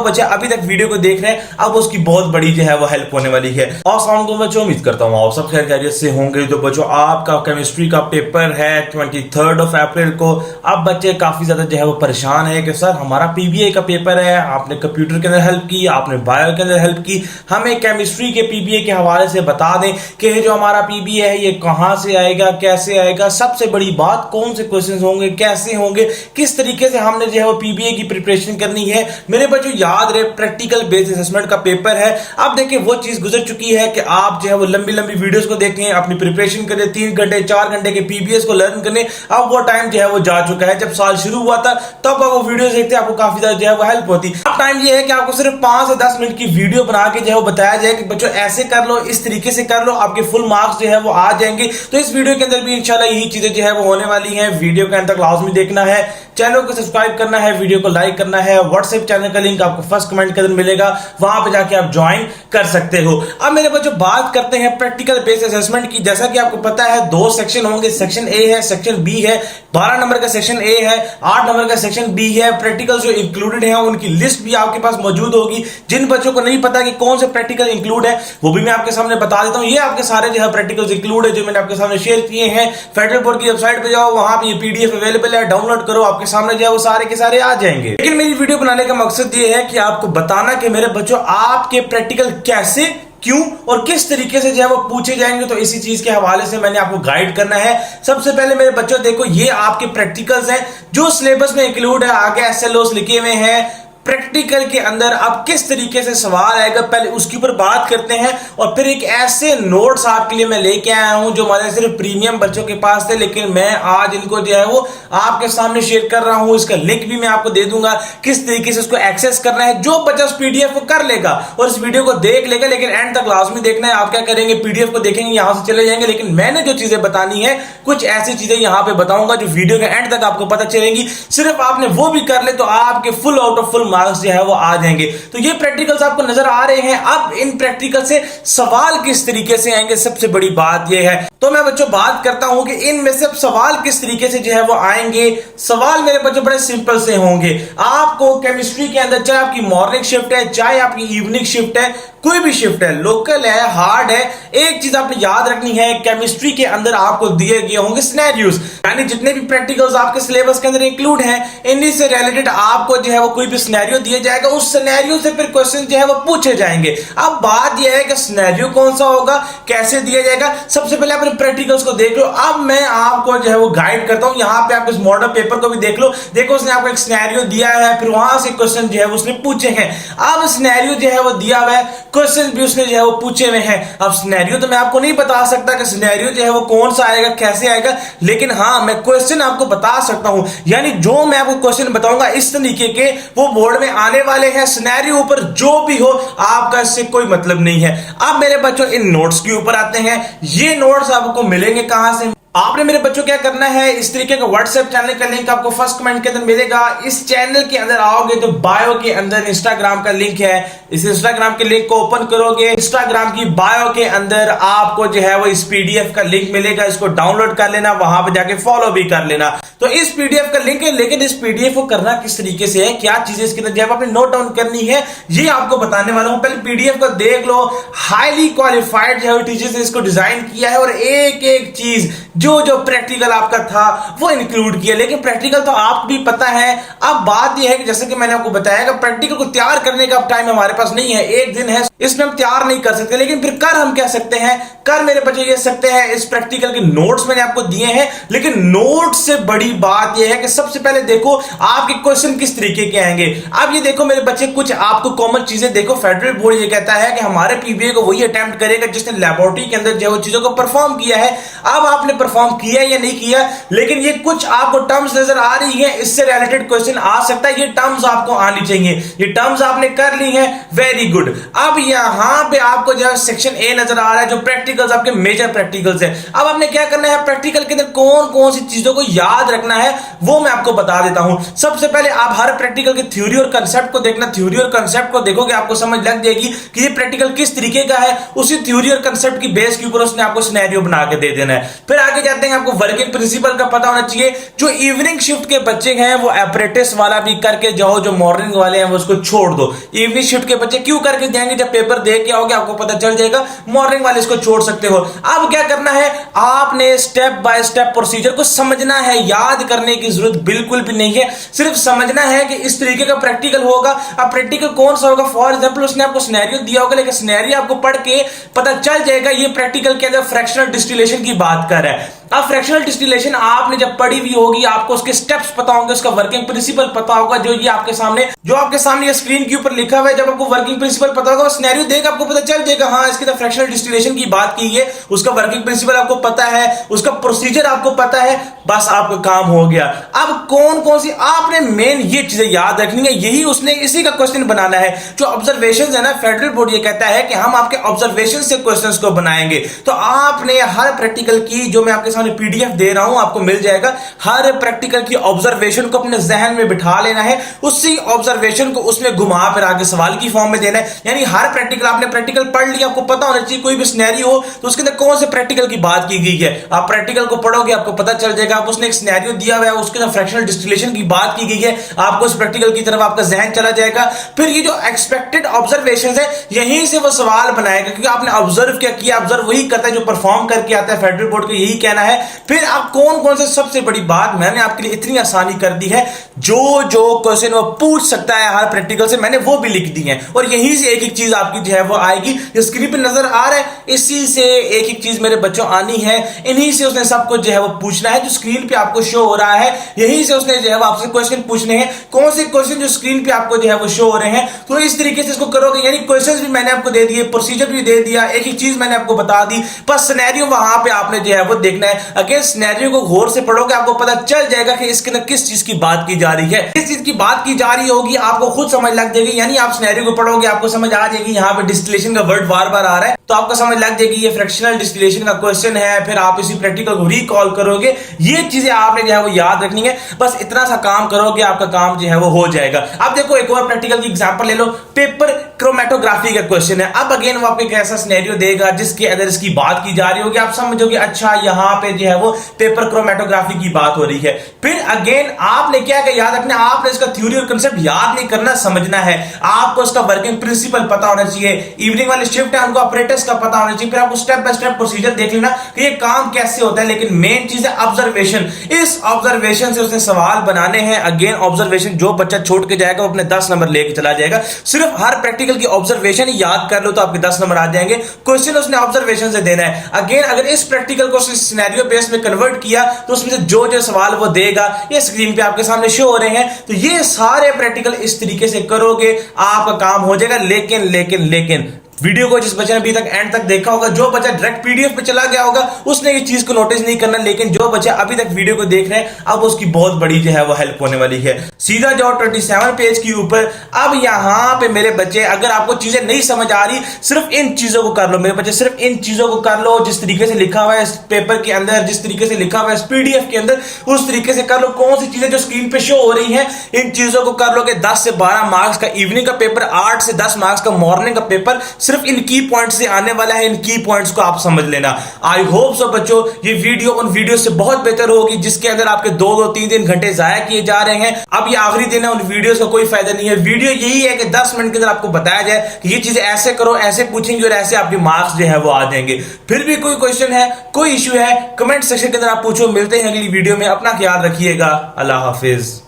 बच्चे अभी तक वीडियो को देख रहे हैं, अब उसकी बहुत बड़ी जो है वो हेल्प होने वाली है। और अस्सलाम वालेकुम बच्चों, उम्मीद करता हूँ आप सब खैर खैरियत से होंगे। तो बच्चों आपका केमिस्ट्री का पेपर है 23 अप्रैल को। अब बच्चे काफी ज्यादा जो है वो परेशान है कि सर हमारा पीबीए का पेपर है, आपने कंप्यूटर के अंदर हेल्प की, आपने बायो के अंदर हेल्प की, हमें केमिस्ट्री के पीबीए के हवाले से बता दें कि जो हमारा पीबीए है ये कहां से आएगा, कैसे आएगा, सबसे बड़ी बात कौन से क्वेश्चंस होंगे, कैसे होंगे, किस तरीके से हमने जो है वो पीबीए की प्रिपरेशन करनी है। मेरे बच्चों याद रहे प्रैक्टिकल बेस्ड असेसमेंट का पेपर है। अब देखिए वो चीज गुजर चुकी है कि आप जो है वो लंबी लंबी वीडियोस को देखें, अपनी प्रिपरेशन करें, 3 घंटे 4 घंटे के पीबीएस को लर्न करने। अब वो टाइम जो है वो जा चुका है। जब साल शुरू हुआ था तब आप वो वीडियोस देखते आपको काफी ज्यादा जो है वो हेल्प होती। अब टाइम ये है कि आपको सिर्फ 5 से 10 मिनट की वीडियो बना के जो है वो बताया जाए कि बच्चों ऐसे कर लो, इस तरीके से कर लो, आपके फुल मार्क्स जो है वो आ जाएंगे। तो इस वीडियो के अंदर भी इंशाल्लाह यही चीजें जो है वो होने वाली हैं। वीडियो के अंत तक लाजमी देखना है, चैनल को सब्सक्राइब करना है, वीडियो को लाइक करना है। व्हाट्सएप चैनल का लिंक आपको फर्स्ट कमेंट के अंदर मिलेगा, वहां पे जाके आप ज्वाइन कर सकते हो। अब मेरे बच्चों बात करते हैं प्रैक्टिकल बेस्ड असेसमेंट की। जैसा कि आपको पता है 2 सेक्शन होंगे, सेक्शन ए है, सेक्शन बी है। 12 नंबर का सेक्शन ए है, 8 नंबर का सेक्शन बी है। प्रैक्टिकल जो इंक्लूडेड है उनकी लिस्ट भी आपके पास मौजूद होगी। जिन बच्चों को नहीं पता कि कौन से प्रैक्टिकल इंक्लूड है वो भी मैं आपके सामने बता देता हूं। ये आपके सारे जो है प्रैक्टिकल्स इंक्लूड है जो मैंने आपके सामने शेयर किए हैं। फेडरल बोर्ड की वेबसाइट पे जाओ, वहां पे ये पीडीएफ अवेलेबल है, डाउनलोड करो, आपके सामने जो है वो सारे के सारे आ जाएंगे। लेकिन मेरी वीडियो बनाने का मकसद ये है कि आपको बताना कि मेरे बच्चों आपके प्रैक्टिकल कैसे, क्यों और किस तरीके से जो है वो पूछे जाएंगे। तो इसी चीज के हवाले से मैंने आपको गाइड करना है। सबसे पहले मेरे बच्चों देखो ये आपके प्रैक्टिकल्स हैं जो सिलेबस में इंक्लूड है, आगे एसएलओस लिखे हुए हैं। प्रैक्टिकल के अंदर अब किस तरीके से सवाल आएगा पहले उसके ऊपर बात करते हैं, और फिर एक ऐसे नोट्स आपके लिए मैं लेके आया हूं जो हमारे सिर्फ प्रीमियम बच्चों के पास थे, लेकिन मैं आज इनको जो है वो आपके सामने शेयर कर रहा हूं। इसका लिंक भी मैं आपको दे दूंगा किस तरीके से उसको एक्सेस करना है। जो बच्चा उस पीडीएफ को कर लेगा और इस वीडियो को देख लेगा, लेकिन एंड तक लाजमी देखना है। आप क्या करेंगे, पीडीएफ को देखेंगे, यहां से चले जाएंगे, लेकिन मैंने जो चीजें बतानी है कुछ ऐसी चीजें यहां पे बताऊंगा जो वीडियो के एंड तक आपको पता चलेंगी। सिर्फ आपने वो भी कर ले तो आपके full out of full marks जो है वो आ जाएंगे। तो ये प्रैक्टिकल्स आपको नजर आ रहे हैं। अब इन प्रैक्टिकल से सवाल किस तरीके से आएंगे, सबसे बड़ी बात ये है। तो मैं बच्चों बात करता हूं कि इनमें से सवाल किस तरीके से जो है वो आएंगे। सवाल मेरे बच्चों बड़े सिंपल से होंगे। आपको केमिस्ट्री के अंदर चाहे आपकी मॉर्निंग शिफ्ट है, चाहे आपकी इवनिंग शिफ्ट है, कोई भी शिफ्ट है, लोकल है, हार्ड है, एक चीज आपने याद रखनी है, केमिस्ट्री के अंदर आपको दिए गए होंगे सिनेरियोज, यानी जितने भी प्रैक्टिकल्स आपके सिलेबस के अंदर इंक्लूड हैं, इन्हीं से रिलेटेड आपको जो है वो कोई भी सिनेरियो दिया जाएगा, उस सिनेरियो से फिर क्वेश्चन जो है वो पूछे जाएंगे। अब बात यह है कि सिनेरियो कौन सा होगा, कैसे दिया जाएगा। सबसे पहले अपने प्रैक्टिकल्स को देख लो। अब मैं आपको जो है वो गाइड करता हूं। यहां पे आप इस मॉडल पेपर को भी देख लो। देखो उसने आपको एक सिनेरियो दिया है, फिर वहां से क्वेश्चन जो है उसने पूछे हैं। अब सिनेरियो जो है वो दिया हुआ है, क्वेश्चन भी उसने जो है वो पूछे हुए हैं। अब सिनेरियो तो मैं आपको नहीं बता सकता कि सिनेरियो जो है वो कौन सा आएगा, कैसे आएगा, लेकिन हां मैं क्वेश्चन आपको बता सकता हूं। यानी जो मैं आपको क्वेश्चन बताऊंगा इस तरीके के वो बोर्ड में आने वाले हैं। सिनेरियो ऊपर जो भी हो आपका इससे कोई मतलब नहीं है। अब मेरे बच्चों इन नोट्स के ऊपर आते हैं। ये नोट्स आपको मिलेंगे कहां से। आपने मेरे बच्चों क्या करना है, इस तरीके का व्हाट्सएप चैनल का लिंक आपको फर्स्ट कमेंट के अंदर मिलेगा। इस चैनल के अंदर आओगे तो बायो के अंदर इंस्टाग्राम का लिंक है। इस इंस्टाग्राम के लिंक को ओपन करोगे, इंस्टाग्राम की बायो के अंदर आपको जो है वो इस पीडीएफ का लिंक मिलेगा। इसको डाउनलोड कर लेना, वहां पे जाके फॉलो भी कर लेना। तो इस पीडीएफ का लिंक है, लेकिन इस पीडीएफ को करना किस तरीके से है, क्या चीजें इसके अंदर जो है आपने नोट डाउन करनी है, ये आपको बताने वाला हूं। पहले पीडीएफ को देख लो। हाईली क्वालिफाइड जो है टीचर्स ने इसको डिजाइन किया है और एक एक चीज जो प्रैक्टिकल आपका था वो इंक्लूड किया। लेकिन प्रैक्टिकल तो आपको भी पता है। अब बात यह है कि जैसे कि मैंने आपको बताया कि प्रैक्टिकल को तैयार करने का टाइम हमारे पास नहीं है, एक दिन है, इसमें हम तैयार नहीं कर सकते। लेकिन फिर कर हम कह सकते हैं, कर मेरे बच्चे कह सकते हैं, इस प्रैक्टिकल के नोट्स मैंने आपको दिए हैं। लेकिन नोट्स से बड़ी बात यह है कि सबसे पहले देखो आपके क्वेश्चन किस तरीके के आएंगे। अब ये देखो मेरे बच्चे कुछ आपको कॉमन चीजें देखो। फेडरल बोर्ड ये कहता है कि हमारे पीबीए को वही अटेम्प्ट करेगा जिसने लैबोरेटरी के अंदर जो चीजों को परफॉर्म किया है। अब आपने परफॉर्म किया या नहीं किया, लेकिन ये कुछ आपको टर्म्स नजर आ रही है, इससे रिलेटेड क्वेश्चन आ सकता है। ये टर्म्स आपको आनी चाहिए, ये टर्म्स आपने कर ली है, वेरी गुड। अब यहाँ पे आपको जो है सेक्शन ए नजर आ रहा है, जो प्रैक्टिकल्स आपके मेजर प्रैक्टिकल्स है। अब आपने क्या करना है, प्रैक्टिकल के अंदर कौन कौन सी चीजों को याद रखना है वो मैं आपको बता देता हूं। सबसे पहले आप हर प्रैक्टिकल के थ्योरी और कंसेप्ट को देखना। थ्योरी और कंसेप्ट को देखोगे आपको समझ लग जाएगी कि ये प्रैक्टिकल किस तरीके का है। उसी थ्योरी और कंसेप्ट की बेस के ऊपर उसने आपको सिनेरियो बना के दे देना है। फिर आगे जाते हैं, आपको वर्किंग प्रिंसिपल का पता होना चाहिए। जो इवनिंग शिफ्ट के बच्चे हैं वो अप्रेंटिस वाला भी करके जाओ, जो मॉर्निंग वाले हैं वो उसको छोड़ दो। इवनिंग शिफ्ट के बच्चे क्यों करके जाएंगे, जब पेपर दे के आओगे आपको पता चल जाएगा। मॉर्निंग वाले इसको छोड़ सकते हो। अब क्या करना है, आपने स्टेप बाय स्टेप प्रोसीजर को समझना है। याद करने की जरूरत बिल्कुल भी नहीं है, सिर्फ समझना है कि इस तरीके का प्रैक्टिकल होगा। अब प्रैक्टिकल कौन सा होगा, फॉर एग्जांपल उसने आपको सिनेरियो दिया होगा, लेकिन सिनेरियो आपको पढ़ के पता चल जाएगा ये प्रैक्टिकल के अंदर फ्रैक्शनल डिस्टिलेशन की बात कर रहा है। अब फ्रैक्शनल डिस्टिलेशन आपने जब पढ़ी हुई होगी, आपको उसके स्टेप्स पता होंगे, उसका वर्किंग प्रिंसिपल पता होगा। जो आपके सामने ये स्क्रीन के ऊपर लिखा हुआ है, जब आपको वर्किंग प्रिंसिपल पता होगा, सिनेरियो देख आपको पता चल जाएगा हाँ इसके अंदर फ्रैक्शनल डिस्टिलेशन की बात की है। उसका वर्किंग प्रिंसिपल आपको पता है, उसका प्रोसीजर आपको पता है, बस आपका काम हो गया। अब कौन कौन सी आपने मेन ये चीजें याद रखनी है, यही उसने इसी का क्वेश्चन बनाना है। जो ऑब्जर्वेशंस है ना, फेडरल बोर्ड ये कहता है कि हम आपके ऑब्जर्वेशन से क्वेश्चंस को बनाएंगे। तो आपने हर प्रैक्टिकल की, जो मैं आपके सामने पीडीएफ दे रहा हूं आपको मिल जाएगा, हर प्रैक्टिकल की ऑब्जर्वेशन को अपने जहन में बिठा लेना है। उसी ऑब्जर्वेशन को उसमें घुमा फिर आगे सवाल की फॉर्म में देना है। यानी हर प्रैक्टिकल, आपने प्रैक्टिकल पढ़ लिया, आपको पता होना चाहिए कोई भी सिनेरियो हो तो उसके अंदर कौन से प्रैक्टिकल की बात की गई है। आप प्रैक्टिकल को पढ़ोगे आपको पता चल जाएगा। आप उसने एक सिनेरियो दिया हुआ है, उसके अंदर फ्रैक्शनल डिस्टिलेशन की बात की गई है, आपको उस प्रैक्टिकल की तरफ आपका जहन चला जाएगा। फिर ये जो एक्सपेक्टेड ऑब्जर्वेशंस है, यहीं से वो सवाल बनाएगा, क्योंकि आपने ऑब्जर्व क्या किया। ऑब्जर्व वही करता है जो परफॉर्म करके आता है, फेडरल बोर्ड का यही कहना है। फिर आप कौन कौन से, सबसे बड़ी बात मैंने आपके लिए इतनी आसानी कर दी है, जो जो क्वेश्चन वो पूछ सकता है हर प्रैक्टिकल से मैंने वो भी लिख दी है। और यहीं से एक एक चीज आपकी जो है वो आएगी। जो स्क्रीन पे नजर आ रहा है, इसी से एक एक चीज मेरे बच्चों आनी है। इन्हीं से उसने सबको जो है वो पूछना है। जो स्क्रीन पे आपको शो हो रहा है, यहीं से उसने जो है वो आपसे क्वेश्चन पूछने हैं। कौन से क्वेश्चन जो स्क्रीन पे आपको जो है वो शो हो रहे हैं, तो इस तरीके से इसको करोगे। यानी क्वेश्चंस भी मैंने आपको दे दिए, प्रोसीजर भी दे दिया, एक एक चीज मैंने आपको बता दी, बस सिनेरियो वहां पे आपने जो है वो देखना है। अगेन सिनेरियो को गौर से पढ़ोगे, आपको पता चल जाएगा कि इसके अंदर किस चीज की बात की जा रही है। किस चीज की बात की जा रही होगी आपको खुद समझ लग जाएगी। यानी आप सिनेरियो को पढ़ोगे, आपको समझ आ जाएगी यहाँ पे डिस्टिलेशन का वर्ड बार बार आ रहा है, तो आपको समझ लग जाएगी ये फ्रैक्शनल डिस्टिलेशन का क्वेश्चन है। फिर आप इसी प्रैक्टिकल को रिकॉल करोगे। ये चीजें आपने जो है वो याद रखनी है। बस इतना सा काम करोगे, आपका काम जो है वो हो जाएगा। अब देखो एक और प्रैक्टिकल की एग्जांपल ले लो। पेपर क्रोमेटोग्राफी का क्वेश्चन है। अब अगेन वो आपको एक ऐसा सिनेरियो देगा जिसके अंदर इसकी बात की जा रही होगी। आप समझोगे अच्छा यहाँ पे जो है वो पेपर क्रोमेटोग्राफी की बात हो रही है। फिर अगेन आपने क्या याद रखना, आपने इसका थ्योरी और कंसेप्ट याद नहीं करना, समझना है। आपको इसका वर्किंग प्रिंसिपल पता होना चाहिए। इवनिंग वाले शिफ्ट है उनको ऑपरेटर्स का पता होना चाहिए। फिर आपको स्टेप बाय स्टेप प्रोसीजर देख लेना कि ये काम कैसे होता है। लेकिन मेन चीज है ऑब्जर्वेशन। इस ऑब्जर्वेशन से उसने सवाल बनाने हैं। अगेन ऑब्जर्वेशन जो बच्चा छोड़ के जाएगा वो अपने 10 नंबर लेके चला जाएगा। सिर्फ हर प्रैक्टिकल की ऑब्जर्वेशन ही याद कर लो तो आपके 10 नंबर आ जाएंगे। क्वेश्चन उसने ऑब्जर्वेशन से देना है। अगेन अगर इस प्रैक्टिकल को सिनेरियो बेस में कन्वर्ट किया तो उसमें से जो जो सवाल वो देगा ये स्क्रीन पे आपके सामने शो हो रहे हैं। तो ये सारे प्रैक्टिकल इस तरीके से करोगे, आपका काम हो जाएगा। लेकिन वीडियो को जिस बच्चे ने अभी तक एंड तक देखा होगा, जो बच्चा डायरेक्ट पीडीएफ पे चला गया होगा उसने ये चीज को नोटिस नहीं करना। लेकिन जो बच्चा अभी तक वीडियो को देख रहे हैं, अब उसकी बहुत बड़ी जो है वो हेल्प होने वाली है। सीधा जाओ 27 पेज के ऊपर। अब यहां पे मेरे बच्चे, अगर आपको चीजें नहीं समझ आ रही, सिर्फ इन चीजों को कर लो मेरे बच्चे, सिर्फ इन चीजों को कर लो। जिस तरीके से लिखा हुआ है इस पेपर के अंदर, जिस तरीके से लिखा हुआ है इस पीडीएफ के अंदर, उस तरीके से कर लो। कौन सी चीजें जो स्क्रीन पे शो हो रही हैं, इन चीजों को कर लो। कि 10 से 12 मार्क्स का इवनिंग का पेपर, 8 से 10 मार्क्स का मॉर्निंग का पेपर सिर्फ इन की पॉइंट से आने वाला है। इन की पॉइंट्स को आप समझ लेना। आई होप सो बच्चों ये वीडियो उन वीडियो से बहुत बेहतर होगी जिसके अंदर आपके 2-2, 3-3 घंटे जाया किए जा रहे हैं। अब ये आखिरी दिन है, उन वीडियोस का कोई फायदा नहीं है। वीडियो यही है कि 10 मिनट के अंदर आपको बताया जाए कि ये चीजें ऐसे करो, ऐसे पूछेंगे और ऐसे आपके मार्क्स जो है वो आ जाएंगे। फिर भी कोई क्वेश्चन है, कोई इश्यू है, कमेंट सेक्शन के अंदर आप पूछो। मिलते हैं अगली वीडियो में। अपना ख्याल रखिएगा। अल्लाह हाफिज।